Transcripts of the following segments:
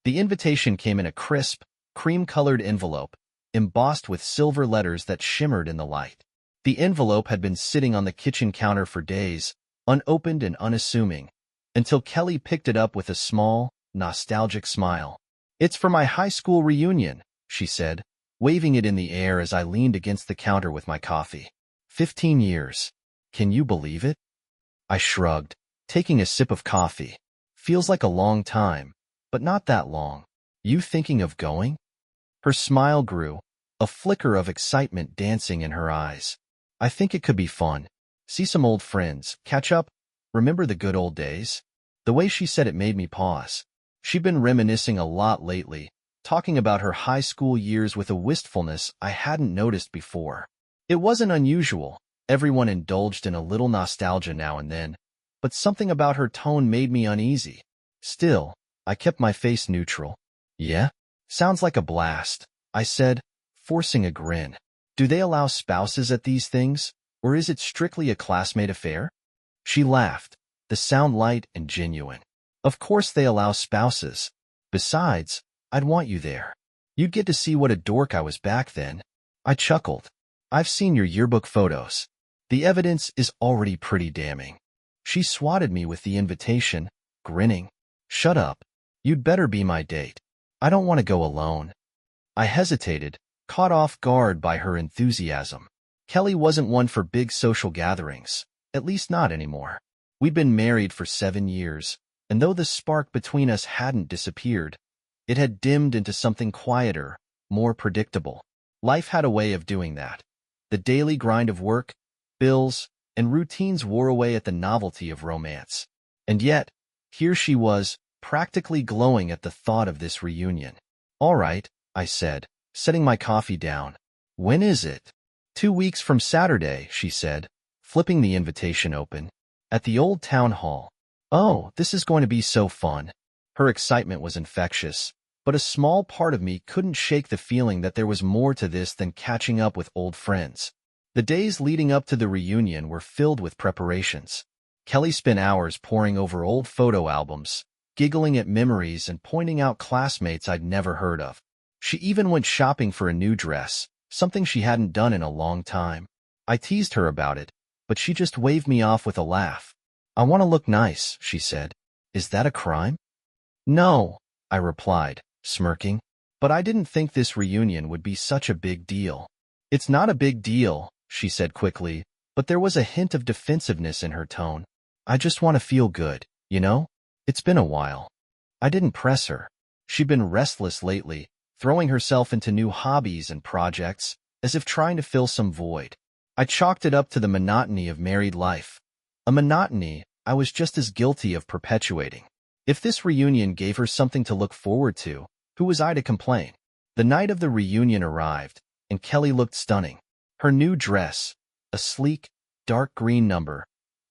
The invitation came in a crisp, cream-colored envelope, embossed with silver letters that shimmered in the light. The envelope had been sitting on the kitchen counter for days, unopened and unassuming, until Kelly picked it up with a small, nostalgic smile. "It's for my high school reunion," she said, waving it in the air as I leaned against the counter with my coffee. 15 years. Can you believe it? I shrugged, taking a sip of coffee. Feels like a long time, but not that long. You thinking of going? Her smile grew, a flicker of excitement dancing in her eyes. I think it could be fun. See some old friends, catch up, remember the good old days? The way she said it made me pause. She'd been reminiscing a lot lately, talking about her high school years with a wistfulness I hadn't noticed before. It wasn't unusual. Everyone indulged in a little nostalgia now and then, but something about her tone made me uneasy. Still, I kept my face neutral. Yeah? Sounds like a blast, I said, forcing a grin. Do they allow spouses at these things, or is it strictly a classmate affair? She laughed, the sound light and genuine. Of course they allow spouses. Besides, I'd want you there. You'd get to see what a dork I was back then. I chuckled. I've seen your yearbook photos. The evidence is already pretty damning. She swatted me with the invitation, grinning. Shut up. You'd better be my date. I don't want to go alone. I hesitated, caught off guard by her enthusiasm. Kelly wasn't one for big social gatherings, at least not anymore. We'd been married for 7 years, and though the spark between us hadn't disappeared, it had dimmed into something quieter, more predictable. Life had a way of doing that. The daily grind of work, bills, and routines wore away at the novelty of romance. And yet, here she was, practically glowing at the thought of this reunion. All right, I said, setting my coffee down. When is it? 2 weeks from Saturday, she said, flipping the invitation open. At the old town hall. Oh, this is going to be so fun. Her excitement was infectious, but a small part of me couldn't shake the feeling that there was more to this than catching up with old friends. The days leading up to the reunion were filled with preparations. Kelly spent hours poring over old photo albums, giggling at memories and pointing out classmates I'd never heard of. She even went shopping for a new dress, something she hadn't done in a long time. I teased her about it, but she just waved me off with a laugh. I want to look nice, she said. Is that a crime? No, I replied, smirking. But I didn't think this reunion would be such a big deal. It's not a big deal, she said quickly, but there was a hint of defensiveness in her tone. I just want to feel good, you know? It's been a while. I didn't press her. She'd been restless lately, throwing herself into new hobbies and projects, as if trying to fill some void. I chalked it up to the monotony of married life, a monotony I was just as guilty of perpetuating. If this reunion gave her something to look forward to, who was I to complain? The night of the reunion arrived, and Kelly looked stunning. Her new dress, a sleek, dark green number,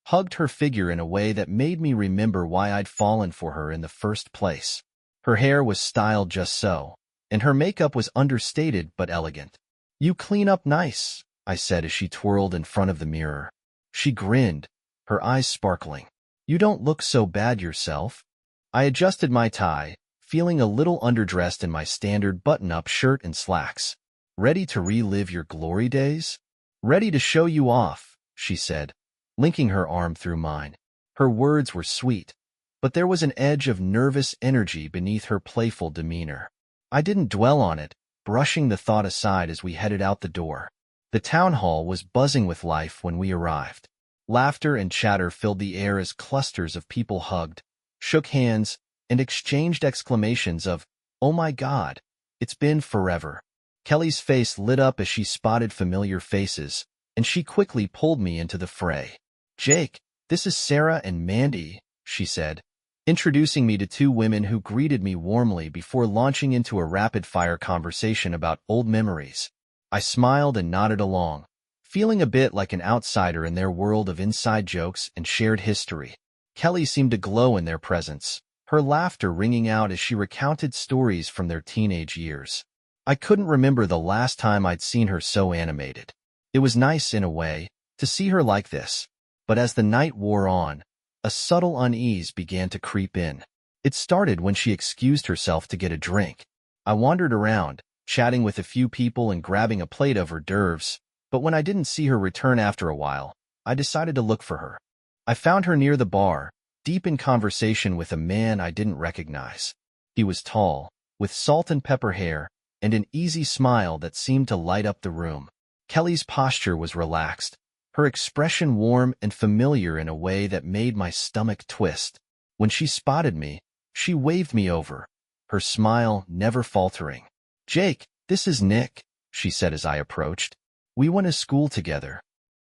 hugged her figure in a way that made me remember why I'd fallen for her in the first place. Her hair was styled just so, and her makeup was understated but elegant. You clean up nice, I said as she twirled in front of the mirror. She grinned, her eyes sparkling. You don't look so bad yourself. I adjusted my tie, feeling a little underdressed in my standard button-up shirt and slacks. Ready to relive your glory days? Ready to show you off, she said, linking her arm through mine. Her words were sweet, but there was an edge of nervous energy beneath her playful demeanor. I didn't dwell on it, brushing the thought aside as we headed out the door. The town hall was buzzing with life when we arrived. Laughter and chatter filled the air as clusters of people hugged, shook hands, and exchanged exclamations of, "Oh my God, it's been forever." Kelly's face lit up as she spotted familiar faces, and she quickly pulled me into the fray. "Jake, this is Sarah and Mandy," she said, introducing me to 2 women who greeted me warmly before launching into a rapid-fire conversation about old memories. I smiled and nodded along, feeling a bit like an outsider in their world of inside jokes and shared history. Kelly seemed to glow in their presence, her laughter ringing out as she recounted stories from their teenage years. I couldn't remember the last time I'd seen her so animated. It was nice, in a way, to see her like this, but as the night wore on, a subtle unease began to creep in. It started when she excused herself to get a drink. I wandered around, chatting with a few people and grabbing a plate of hors d'oeuvres, but when I didn't see her return after a while, I decided to look for her. I found her near the bar, deep in conversation with a man I didn't recognize. He was tall, with salt and pepper hair, and an easy smile that seemed to light up the room. Kelly's posture was relaxed, her expression warm and familiar in a way that made my stomach twist. When she spotted me, she waved me over, her smile never faltering. "Jake, this is Nick," she said as I approached. "We went to school together."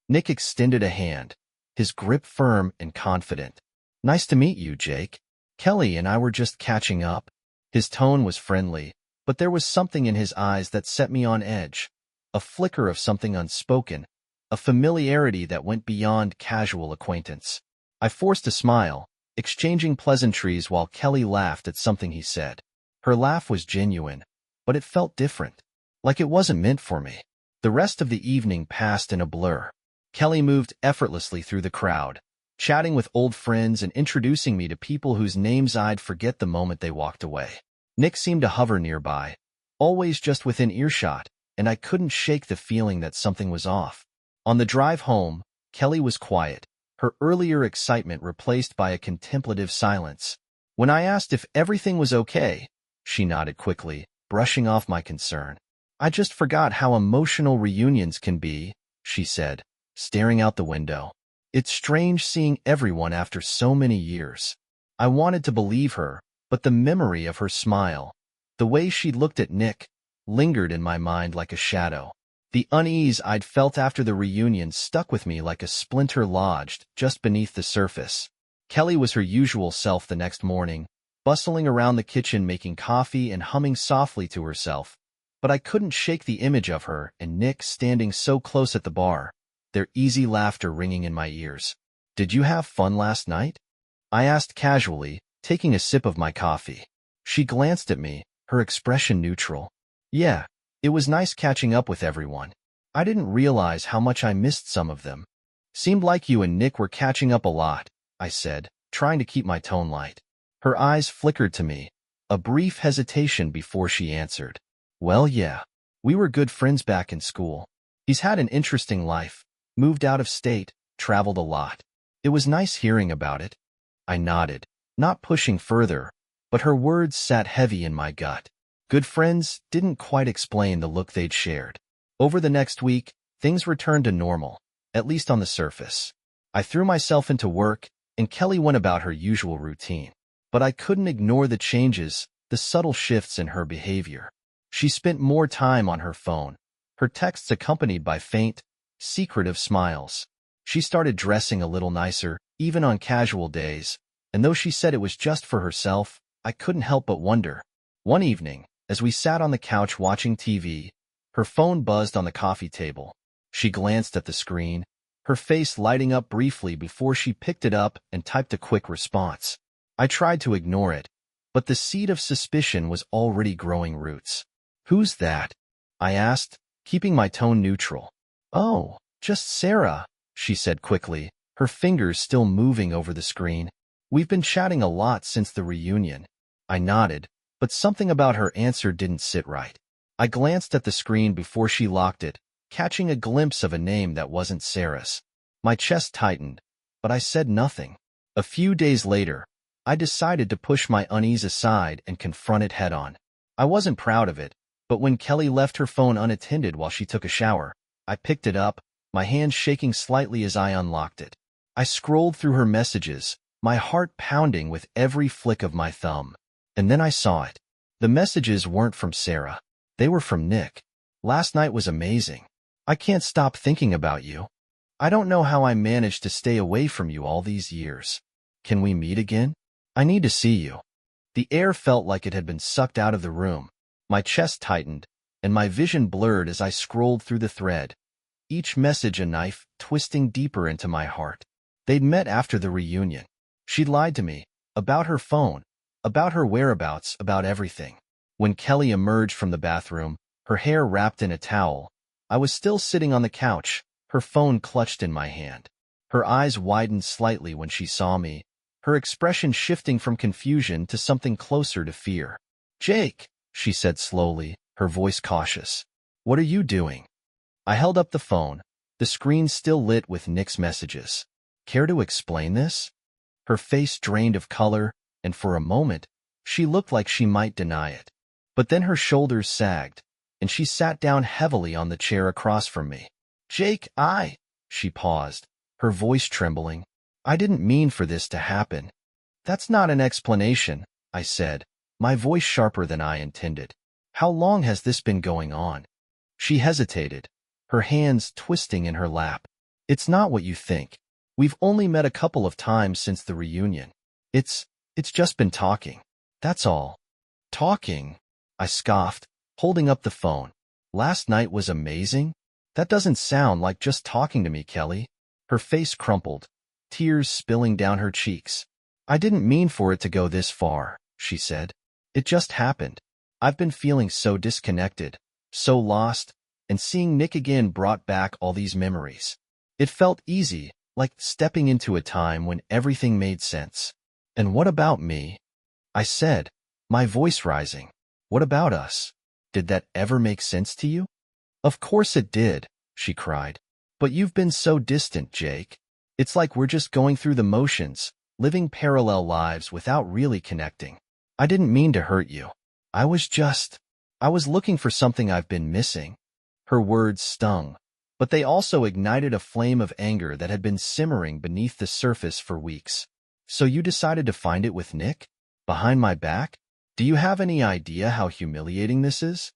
Nick extended a hand, his grip firm and confident. "Nice to meet you, Jake. Kelly and I were just catching up." His tone was friendly, but there was something in his eyes that set me on edge, a flicker of something unspoken, a familiarity that went beyond casual acquaintance. I forced a smile, exchanging pleasantries while Kelly laughed at something he said. Her laugh was genuine, but it felt different, like it wasn't meant for me. The rest of the evening passed in a blur. Kelly moved effortlessly through the crowd, chatting with old friends and introducing me to people whose names I'd forget the moment they walked away. Nick seemed to hover nearby, always just within earshot, and I couldn't shake the feeling that something was off. On the drive home, Kelly was quiet, her earlier excitement replaced by a contemplative silence. When I asked if everything was okay, she nodded quickly, brushing off my concern. "I just forgot how emotional reunions can be," she said, staring out the window. "It's strange seeing everyone after so many years." I wanted to believe her, but the memory of her smile, the way she looked at Nick, lingered in my mind like a shadow. The unease I'd felt after the reunion stuck with me like a splinter lodged just beneath the surface. Kelly was her usual self the next morning, bustling around the kitchen making coffee and humming softly to herself, but I couldn't shake the image of her and Nick standing so close at the bar, their easy laughter ringing in my ears. "Did you have fun last night?" I asked casually, taking a sip of my coffee. She glanced at me, her expression neutral. "Yeah, it was nice catching up with everyone. I didn't realize how much I missed some of them." "Seemed like you and Nick were catching up a lot," I said, trying to keep my tone light. Her eyes flickered to me, a brief hesitation before she answered. "Well, yeah. We were good friends back in school. He's had an interesting life, moved out of state, traveled a lot. It was nice hearing about it." I nodded, not pushing further, but her words sat heavy in my gut. Good friends didn't quite explain the look they'd shared. Over the next week, things returned to normal, at least on the surface. I threw myself into work, and Kelly went about her usual routine. But I couldn't ignore the changes, the subtle shifts in her behavior. She spent more time on her phone, her texts accompanied by faint, secretive smiles. She started dressing a little nicer, even on casual days, and though she said it was just for herself, I couldn't help but wonder. One evening, as we sat on the couch watching TV, her phone buzzed on the coffee table. She glanced at the screen, her face lighting up briefly before she picked it up and typed a quick response. I tried to ignore it, but the seed of suspicion was already growing roots. "Who's that?" I asked, keeping my tone neutral. "Oh, just Sarah," she said quickly, her fingers still moving over the screen. "We've been chatting a lot since the reunion." I nodded, but something about her answer didn't sit right. I glanced at the screen before she locked it, catching a glimpse of a name that wasn't Sarah's. My chest tightened, but I said nothing. A few days later, I decided to push my unease aside and confront it head-on. I wasn't proud of it, but when Kelly left her phone unattended while she took a shower, I picked it up, my hand shaking slightly as I unlocked it. I scrolled through her messages, my heart pounding with every flick of my thumb. And then I saw it. The messages weren't from Sarah. They were from Nick. "Last night was amazing. I can't stop thinking about you. I don't know how I managed to stay away from you all these years. Can we meet again? I need to see you." The air felt like it had been sucked out of the room. My chest tightened, and my vision blurred as I scrolled through the thread, each message a knife twisting deeper into my heart. They'd met after the reunion. She'd lied to me, about her phone, about her whereabouts, about everything. When Kelly emerged from the bathroom, her hair wrapped in a towel, I was still sitting on the couch, her phone clutched in my hand. Her eyes widened slightly when she saw me, her expression shifting from confusion to something closer to fear. "Jake," she said slowly, her voice cautious. "What are you doing?" I held up the phone, the screen still lit with Nick's messages. "Care to explain this?" Her face drained of color, and for a moment, she looked like she might deny it. But then her shoulders sagged, and she sat down heavily on the chair across from me. "Jake, she paused, her voice trembling. "I didn't mean for this to happen." "That's not an explanation," I said, my voice sharper than I intended. "How long has this been going on?" She hesitated, her hands twisting in her lap. "It's not what you think. We've only met a couple of times since the reunion. It's just been talking. That's all." "Talking?" I scoffed, holding up the phone. "Last night was amazing? That doesn't sound like just talking to me, Kelly." Her face crumpled, tears spilling down her cheeks. "I didn't mean for it to go this far," she said. "It just happened. I've been feeling so disconnected, so lost, and seeing Nick again brought back all these memories. It felt easy, like stepping into a time when everything made sense." "And what about me?" I said, my voice rising. "What about us? Did that ever make sense to you?" "Of course it did," she cried. "But you've been so distant, Jake. It's like we're just going through the motions, living parallel lives without really connecting. I didn't mean to hurt you. I was looking for something I've been missing." Her words stung, but they also ignited a flame of anger that had been simmering beneath the surface for weeks. "So you decided to find it with Nick? Behind my back? Do you have any idea how humiliating this is?"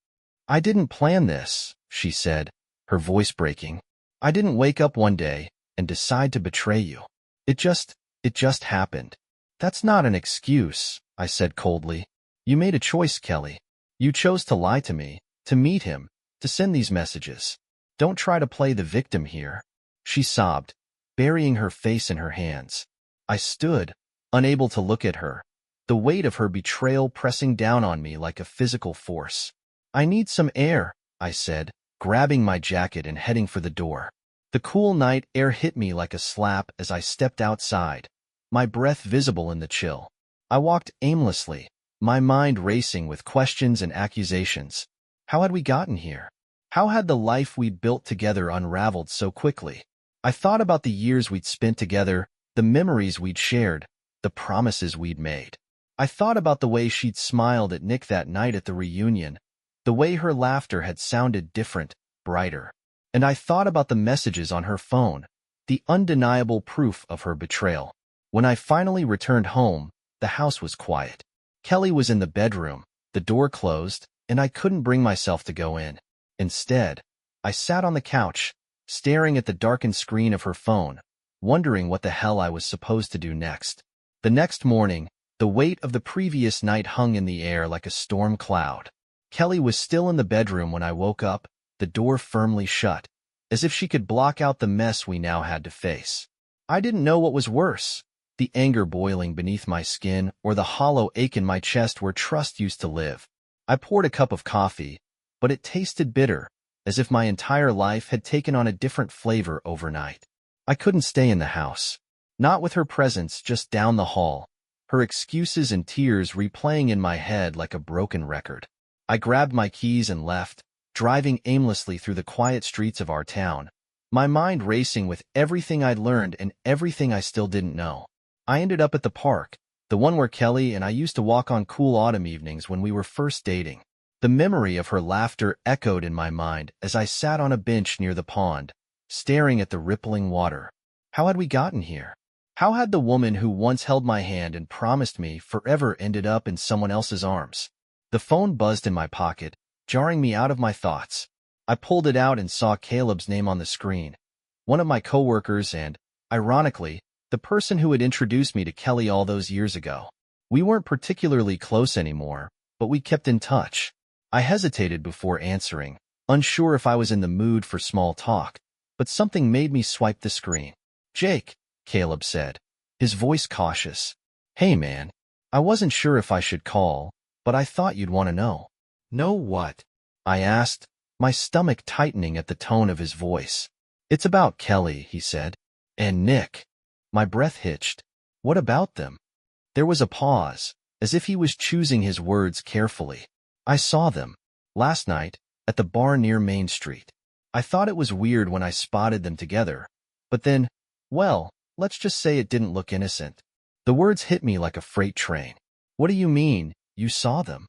"I didn't plan this," she said, her voice breaking. "I didn't wake up one day and decide to betray you. It just happened." "That's not an excuse," I said coldly. "You made a choice, Kelly. You chose to lie to me, to meet him, to send these messages. Don't try to play the victim here." She sobbed, burying her face in her hands. I stood, unable to look at her, the weight of her betrayal pressing down on me like a physical force. "I need some air," I said, grabbing my jacket and heading for the door. The cool night air hit me like a slap as I stepped outside, my breath visible in the chill. I walked aimlessly, my mind racing with questions and accusations. How had we gotten here? How had the life we'd built together unraveled so quickly? I thought about the years we'd spent together, the memories we'd shared, the promises we'd made. I thought about the way she'd smiled at Nick that night at the reunion, the way her laughter had sounded different, brighter. And I thought about the messages on her phone, the undeniable proof of her betrayal. When I finally returned home, the house was quiet. Kelly was in the bedroom, the door closed, and I couldn't bring myself to go in. Instead, I sat on the couch, staring at the darkened screen of her phone, wondering what the hell I was supposed to do next. The next morning, the weight of the previous night hung in the air like a storm cloud. Kelly was still in the bedroom when I woke up, the door firmly shut, as if she could block out the mess we now had to face. I didn't know what was worse, the anger boiling beneath my skin or the hollow ache in my chest where trust used to live. I poured a cup of coffee, but it tasted bitter, as if my entire life had taken on a different flavor overnight. I couldn't stay in the house. Not with her presence just down the hall, her excuses and tears replaying in my head like a broken record. I grabbed my keys and left, driving aimlessly through the quiet streets of our town, my mind racing with everything I'd learned and everything I still didn't know. I ended up at the park, the one where Kelly and I used to walk on cool autumn evenings when we were first dating. The memory of her laughter echoed in my mind as I sat on a bench near the pond, staring at the rippling water. How had we gotten here? How had the woman who once held my hand and promised me forever ended up in someone else's arms? The phone buzzed in my pocket, jarring me out of my thoughts. I pulled it out and saw Caleb's name on the screen, one of my coworkers and, ironically, the person who had introduced me to Kelly all those years ago. We weren't particularly close anymore, but we kept in touch. I hesitated before answering, unsure if I was in the mood for small talk, but something made me swipe the screen. "Jake," Caleb said, his voice cautious. "Hey man, I wasn't sure if I should call, but I thought you'd want to know." "Know what?" I asked, my stomach tightening at the tone of his voice. "It's about Kelly," he said. "And Nick." My breath hitched. What about them? There was a pause, as if he was choosing his words carefully. I saw them. Last night, at the bar near Main Street. I thought it was weird when I spotted them together, but then, well, let's just say it didn't look innocent. The words hit me like a freight train. What do you mean, you saw them?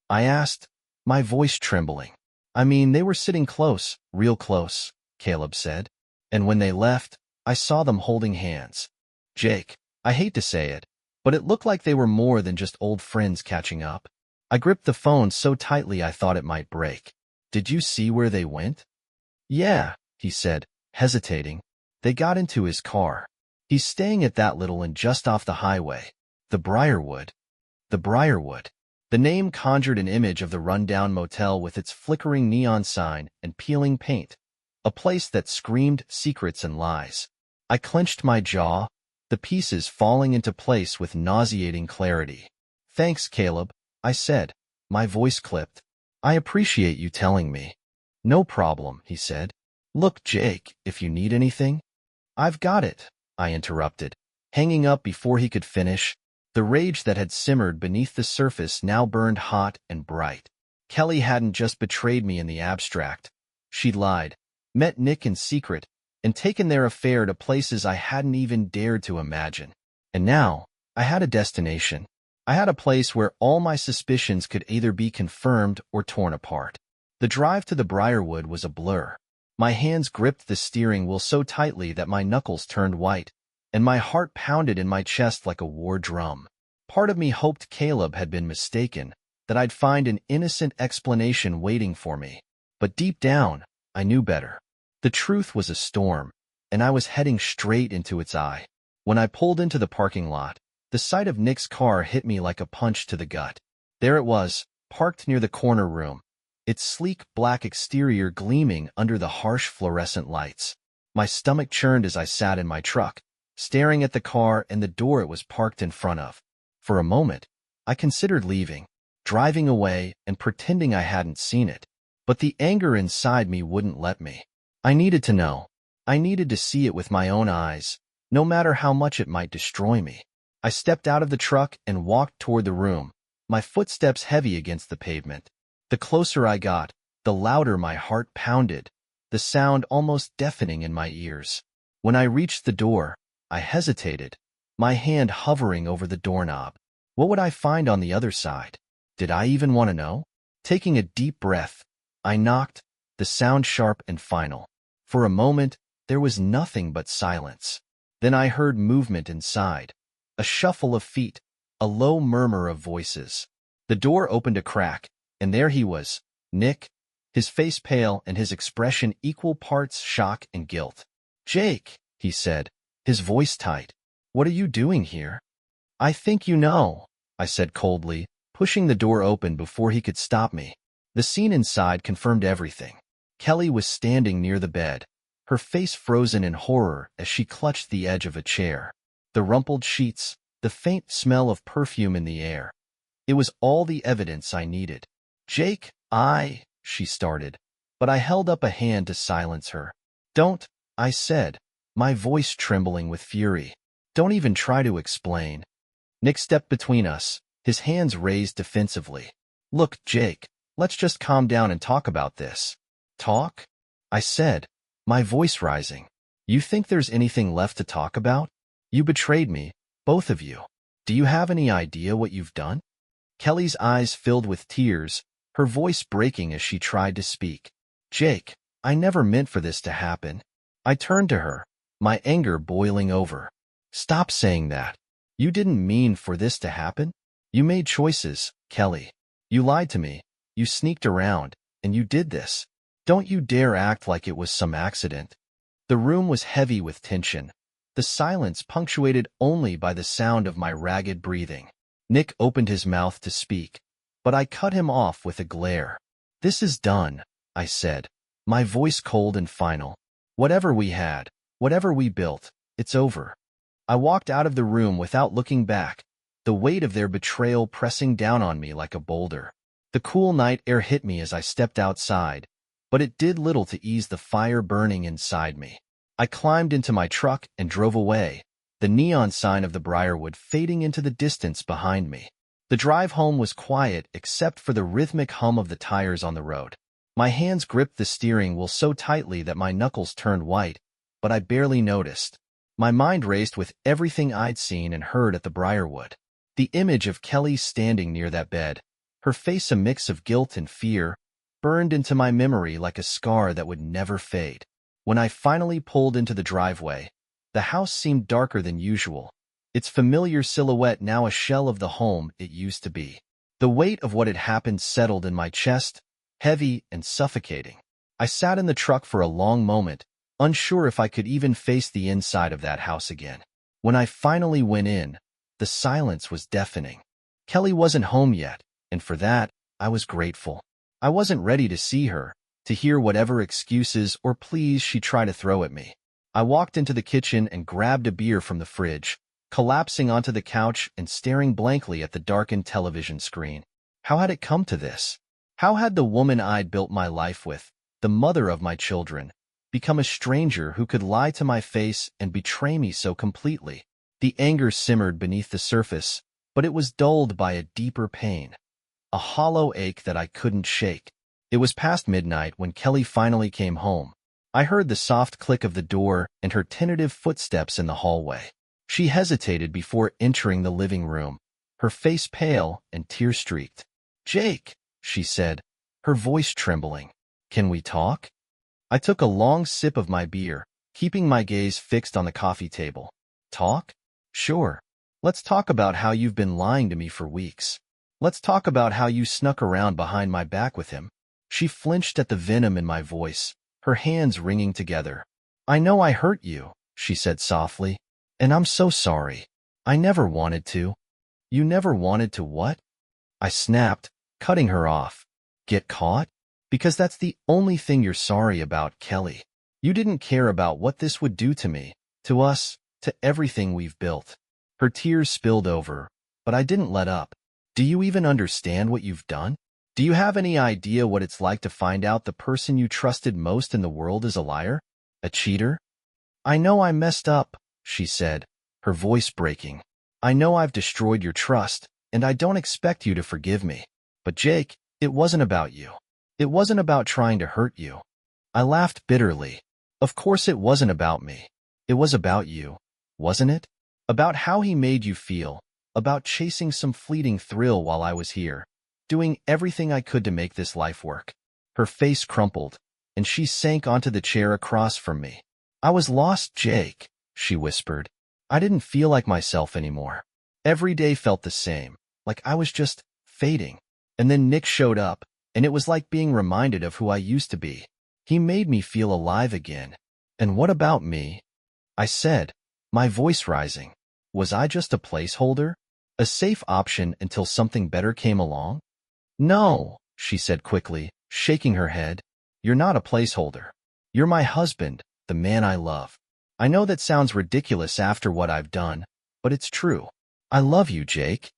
I asked, my voice trembling. I mean, they were sitting close, real close, Caleb said. And when they left, I saw them holding hands. Jake, I hate to say it, but it looked like they were more than just old friends catching up. I gripped the phone so tightly I thought it might break. Did you see where they went? Yeah, he said, hesitating. They got into his car. He's staying at that little inn just off the highway. The Briarwood. The Briarwood. The name conjured an image of the rundown motel with its flickering neon sign and peeling paint, a place that screamed secrets and lies. I clenched my jaw, the pieces falling into place with nauseating clarity. Thanks, Caleb, I said, my voice clipped. I appreciate you telling me. No problem, he said. Look, Jake, if you need anything. I've got it, I interrupted, hanging up before he could finish. The rage that had simmered beneath the surface now burned hot and bright. Kelly hadn't just betrayed me in the abstract. She'd lied, met Nick in secret, and taken their affair to places I hadn't even dared to imagine. And now, I had a destination. I had a place where all my suspicions could either be confirmed or torn apart. The drive to the Briarwood was a blur. My hands gripped the steering wheel so tightly that my knuckles turned white, and my heart pounded in my chest like a war drum. Part of me hoped Caleb had been mistaken, that I'd find an innocent explanation waiting for me. But deep down, I knew better. The truth was a storm, and I was heading straight into its eye. When I pulled into the parking lot, the sight of Nick's car hit me like a punch to the gut. There it was, parked near the corner room, its sleek black exterior gleaming under the harsh fluorescent lights. My stomach churned as I sat in my truck, staring at the car and the door it was parked in front of. For a moment, I considered leaving, driving away and pretending I hadn't seen it. But the anger inside me wouldn't let me. I needed to know. I needed to see it with my own eyes, no matter how much it might destroy me. I stepped out of the truck and walked toward the room, my footsteps heavy against the pavement. The closer I got, the louder my heart pounded, the sound almost deafening in my ears. When I reached the door, I hesitated, my hand hovering over the doorknob. What would I find on the other side? Did I even want to know? Taking a deep breath, I knocked, the sound sharp and final. For a moment, there was nothing but silence. Then I heard movement inside, a shuffle of feet, a low murmur of voices. The door opened a crack, and there he was, Nick, his face pale and his expression equal parts shock and guilt. Jake, he said, his voice tight. What are you doing here? I think you know, I said coldly, pushing the door open before he could stop me. The scene inside confirmed everything. Kelly was standing near the bed, her face frozen in horror as she clutched the edge of a chair. The rumpled sheets, the faint smell of perfume in the air. It was all the evidence I needed. Jake, she started, but I held up a hand to silence her. Don't, I said, my voice trembling with fury. Don't even try to explain. Nick stepped between us, his hands raised defensively. Look, Jake, let's just calm down and talk about this. Talk? I said, my voice rising. You think there's anything left to talk about? You betrayed me, both of you. Do you have any idea what you've done? Kelly's eyes filled with tears, her voice breaking as she tried to speak. Jake, I never meant for this to happen. I turned to her, my anger boiling over. Stop saying that. You didn't mean for this to happen. You made choices, Kelly. You lied to me, you sneaked around, and you did this. Don't you dare act like it was some accident. The room was heavy with tension, the silence punctuated only by the sound of my ragged breathing. Nick opened his mouth to speak, but I cut him off with a glare. This is done, I said, my voice cold and final. Whatever we had, whatever we built, it's over. I walked out of the room without looking back, the weight of their betrayal pressing down on me like a boulder. The cool night air hit me as I stepped outside, but it did little to ease the fire burning inside me. I climbed into my truck and drove away, the neon sign of the Briarwood fading into the distance behind me. The drive home was quiet except for the rhythmic hum of the tires on the road. My hands gripped the steering wheel so tightly that my knuckles turned white, but I barely noticed. My mind raced with everything I'd seen and heard at the Briarwood. The image of Kelly standing near that bed, her face a mix of guilt and fear, burned into my memory like a scar that would never fade. When I finally pulled into the driveway, the house seemed darker than usual, its familiar silhouette now a shell of the home it used to be. The weight of what had happened settled in my chest, heavy and suffocating. I sat in the truck for a long moment, unsure if I could even face the inside of that house again. When I finally went in, the silence was deafening. Kelly wasn't home yet, and for that, I was grateful. I wasn't ready to see her, to hear whatever excuses or pleas she tried to throw at me. I walked into the kitchen and grabbed a beer from the fridge, collapsing onto the couch and staring blankly at the darkened television screen. How had it come to this? How had the woman I'd built my life with, the mother of my children, become a stranger who could lie to my face and betray me so completely? The anger simmered beneath the surface, but it was dulled by a deeper pain, a hollow ache that I couldn't shake. It was past midnight when Kelly finally came home. I heard the soft click of the door and her tentative footsteps in the hallway. She hesitated before entering the living room, her face pale and tear-streaked. "Jake," she said, her voice trembling. "Can we talk?" I took a long sip of my beer, keeping my gaze fixed on the coffee table. "Talk? Sure. Let's talk about how you've been lying to me for weeks. Let's talk about how you snuck around behind my back with him." She flinched at the venom in my voice, her hands wringing together. "I know I hurt you," she said softly, "and I'm so sorry. I never wanted to." "You never wanted to what?" I snapped, cutting her off. "Get caught? Because that's the only thing you're sorry about, Kelly. You didn't care about what this would do to me, to us, to everything we've built." Her tears spilled over, but I didn't let up. "Do you even understand what you've done? Do you have any idea what it's like to find out the person you trusted most in the world is a liar? A cheater?" "I know I messed up," she said, her voice breaking. "I know I've destroyed your trust, and I don't expect you to forgive me. But Jake, it wasn't about you. It wasn't about trying to hurt you." I laughed bitterly. "Of course it wasn't about me. It was about you, wasn't it? About how he made you feel, about chasing some fleeting thrill while I was here, doing everything I could to make this life work." Her face crumpled, and she sank onto the chair across from me. "I was lost, Jake," she whispered. "I didn't feel like myself anymore. Every day felt the same, like I was just fading. And then Nick showed up, and it was like being reminded of who I used to be. He made me feel alive again." "And what about me?" I said, my voice rising. "Was I just a placeholder? A safe option until something better came along?" "No," she said quickly, shaking her head. "You're not a placeholder. You're my husband, the man I love. I know that sounds ridiculous after what I've done, but it's true. I love you, Jake."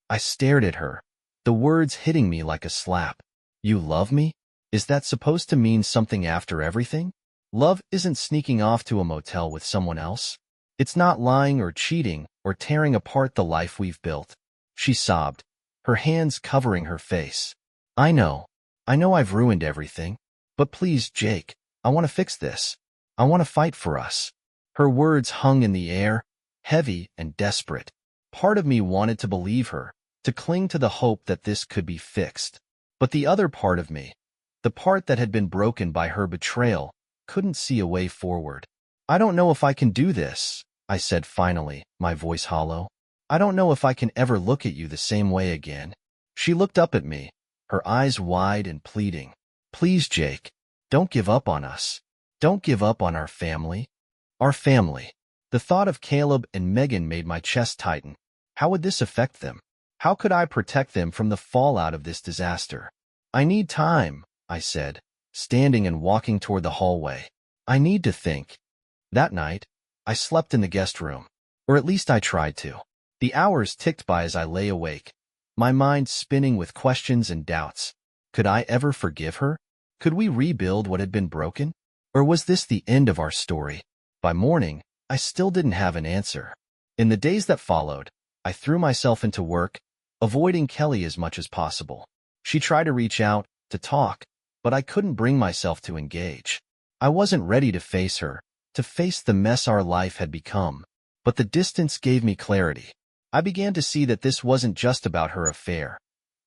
I stared at her, the words hitting me like a slap. "You love me? Is that supposed to mean something after everything? Love isn't sneaking off to a motel with someone else. It's not lying or cheating or tearing apart the life we've built." She sobbed, her hands covering her face. I know I've ruined everything. But please, Jake, I want to fix this. I want to fight for us." Her words hung in the air, heavy and desperate. Part of me wanted to believe her, to cling to the hope that this could be fixed. But the other part of me, the part that had been broken by her betrayal, couldn't see a way forward. "I don't know if I can do this," I said finally, my voice hollow. "I don't know if I can ever look at you the same way again." She looked up at me, her eyes wide and pleading. "Please, Jake, don't give up on us. Don't give up on our family." Our family. The thought of Caleb and Megan made my chest tighten. How would this affect them? How could I protect them from the fallout of this disaster? "I need time," I said, standing and walking toward the hallway. "I need to think." That night, I slept in the guest room. Or at least I tried to. The hours ticked by as I lay awake, my mind spinning with questions and doubts. Could I ever forgive her? Could we rebuild what had been broken? Or was this the end of our story? By morning, I still didn't have an answer. In the days that followed, I threw myself into work, avoiding Kelly as much as possible. She tried to reach out, to talk, but I couldn't bring myself to engage. I wasn't ready to face her, to face the mess our life had become. But the distance gave me clarity. I began to see that this wasn't just about her affair.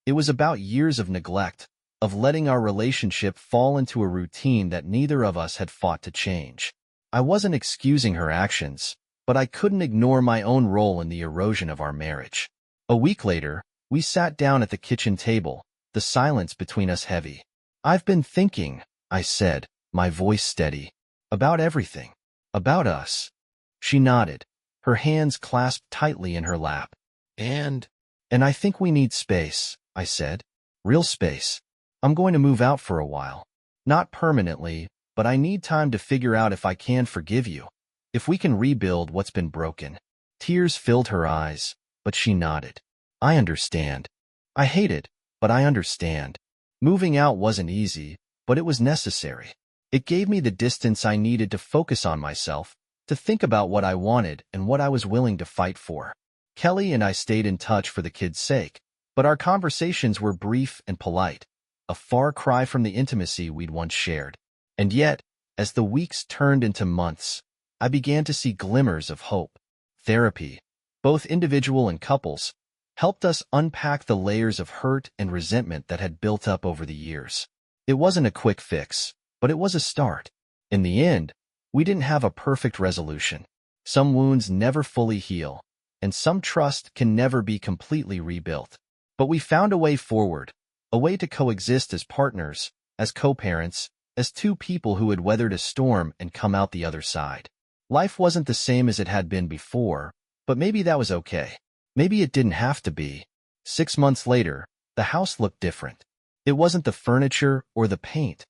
It was about years of neglect, of letting our relationship fall into a routine that neither of us had fought to change. I wasn't excusing her actions, but I couldn't ignore my own role in the erosion of our marriage. A week later, we sat down at the kitchen table, the silence between us heavy. "I've been thinking," I said, my voice steady, "about everything. About us." She nodded, her hands clasped tightly in her lap. And I think we need space," I said. "Real space. I'm going to move out for a while. Not permanently, but I need time to figure out if I can forgive you, if we can rebuild what's been broken." Tears filled her eyes, but she nodded. "I understand. I hate it, but I understand." Moving out wasn't easy, but it was necessary. It gave me the distance I needed to focus on myself, to think about what I wanted and what I was willing to fight for. Kelly and I stayed in touch for the kids' sake, but our conversations were brief and polite, a far cry from the intimacy we'd once shared. And yet, as the weeks turned into months, I began to see glimmers of hope. Therapy, both individual and couples, helped us unpack the layers of hurt and resentment that had built up over the years. It wasn't a quick fix, but it was a start. In the end, we didn't have a perfect resolution. Some wounds never fully heal, and some trust can never be completely rebuilt. But we found a way forward, a way to coexist as partners, as co-parents, as two people who had weathered a storm and come out the other side. Life wasn't the same as it had been before, but maybe that was okay. Maybe it didn't have to be. 6 months later, the house looked different. It wasn't the furniture or the paint.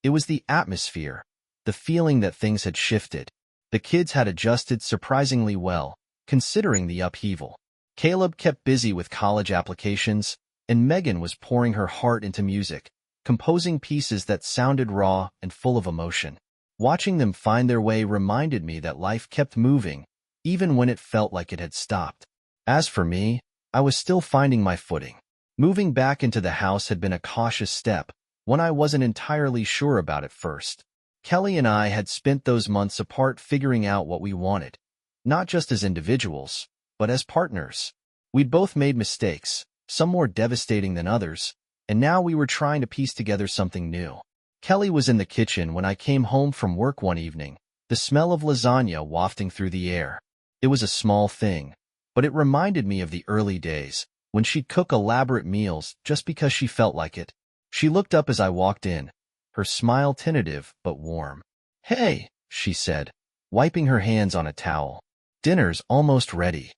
It was the atmosphere, the feeling that things had shifted. The kids had adjusted surprisingly well, considering the upheaval. Caleb kept busy with college applications, and Megan was pouring her heart into music, composing pieces that sounded raw and full of emotion. Watching them find their way reminded me that life kept moving, even when it felt like it had stopped. As for me, I was still finding my footing. Moving back into the house had been a cautious step, one I wasn't entirely sure about at first. Kelly and I had spent those months apart figuring out what we wanted, not just as individuals, but as partners. We'd both made mistakes, some more devastating than others, and now we were trying to piece together something new. Kelly was in the kitchen when I came home from work one evening, the smell of lasagna wafting through the air. It was a small thing, but it reminded me of the early days, when she'd cook elaborate meals just because she felt like it. She looked up as I walked in, her smile tentative but warm. "Hey," she said, wiping her hands on a towel. "Dinner's almost ready."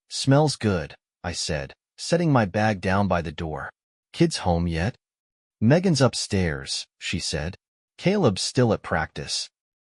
"Smells good," I said, setting my bag down by the door. "Kids home yet?" "Megan's upstairs," she said. "Caleb's still at practice."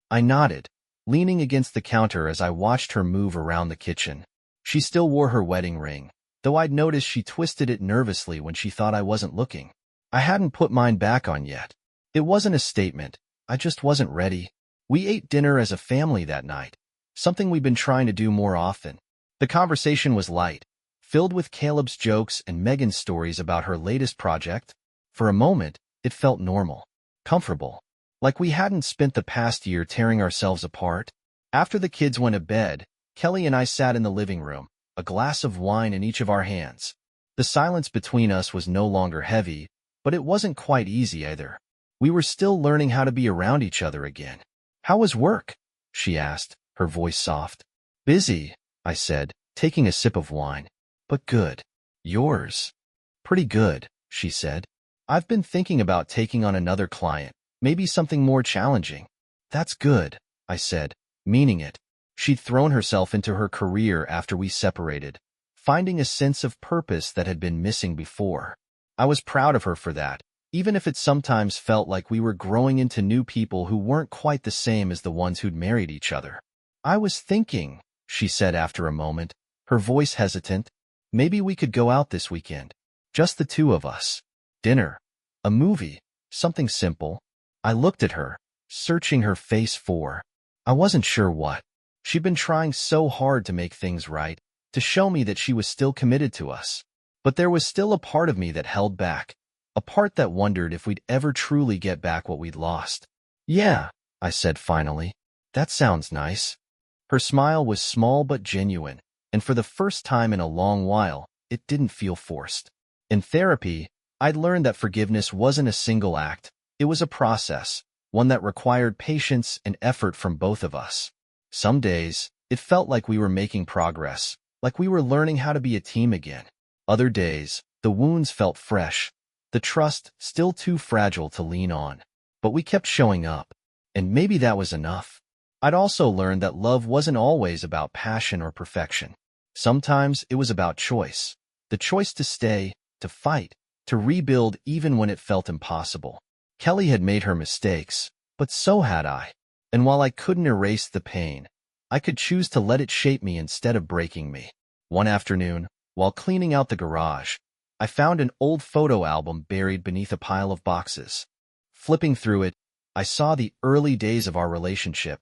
I nodded, leaning against the counter as I watched her move around the kitchen. She still wore her wedding ring, though I'd noticed she twisted it nervously when she thought I wasn't looking. I hadn't put mine back on yet. It wasn't a statement, I just wasn't ready. We ate dinner as a family that night, something we've been trying to do more often. The conversation was light, filled with Caleb's jokes and Megan's stories about her latest project. For a moment, it felt normal, comfortable, like we hadn't spent the past year tearing ourselves apart. After the kids went to bed, Kelly and I sat in the living room, a glass of wine in each of our hands. The silence between us was no longer heavy, but it wasn't quite easy either. We were still learning how to be around each other again. "How was work?" she asked, her voice soft. "Busy," I said, taking a sip of wine. "But good." "Yours?" "Pretty good," she said. "I've been thinking about taking on another client, maybe something more challenging." "That's good," I said, meaning it. She'd thrown herself into her career after we separated, finding a sense of purpose that had been missing before. I was proud of her for that, even if it sometimes felt like we were growing into new people who weren't quite the same as the ones who'd married each other. "I was thinking," she said after a moment, her voice hesitant, "maybe we could go out this weekend. Just the two of us. Dinner. A movie. Something simple." I looked at her, searching her face for. I wasn't sure what. She'd been trying so hard to make things right, to show me that she was still committed to us. But there was still a part of me that held back, a part that wondered if we'd ever truly get back what we'd lost. "Yeah," I said finally. "That sounds nice." Her smile was small but genuine, and for the first time in a long while, it didn't feel forced. In therapy, I'd learned that forgiveness wasn't a single act. It was a process, one that required patience and effort from both of us. Some days, it felt like we were making progress, like we were learning how to be a team again. Other days, the wounds felt fresh, the trust still too fragile to lean on. But we kept showing up, and maybe that was enough. I'd also learned that love wasn't always about passion or perfection. Sometimes it was about choice. The choice to stay, to fight, to rebuild even when it felt impossible. Kelly had made her mistakes, but so had I. And while I couldn't erase the pain, I could choose to let it shape me instead of breaking me. One afternoon, while cleaning out the garage, I found an old photo album buried beneath a pile of boxes. Flipping through it, I saw the early days of our relationship.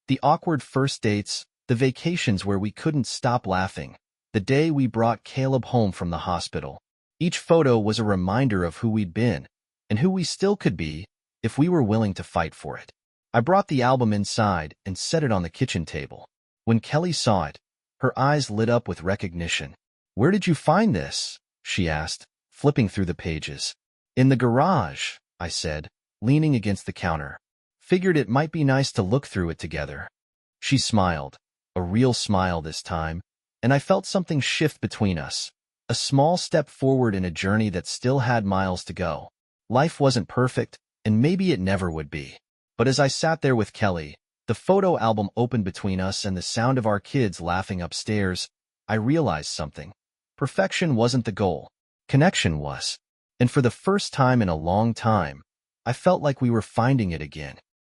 The awkward first dates, the vacations where we couldn't stop laughing, the day we brought Caleb home from the hospital. Each photo was a reminder of who we'd been, and who we still could be if we were willing to fight for it. I brought the album inside and set it on the kitchen table. When Kelly saw it, her eyes lit up with recognition. "Where did you find this?" she asked, flipping through the pages. "In the garage," I said, leaning against the counter. "Figured it might be nice to look through it together." She smiled, a real smile this time, and I felt something shift between us, a small step forward in a journey that still had miles to go. Life wasn't perfect, and maybe it never would be. But as I sat there with Kelly, the photo album opened between us and the sound of our kids laughing upstairs, I realized something. Perfection wasn't the goal. Connection was. And for the first time in a long time, I felt like we were finding it again.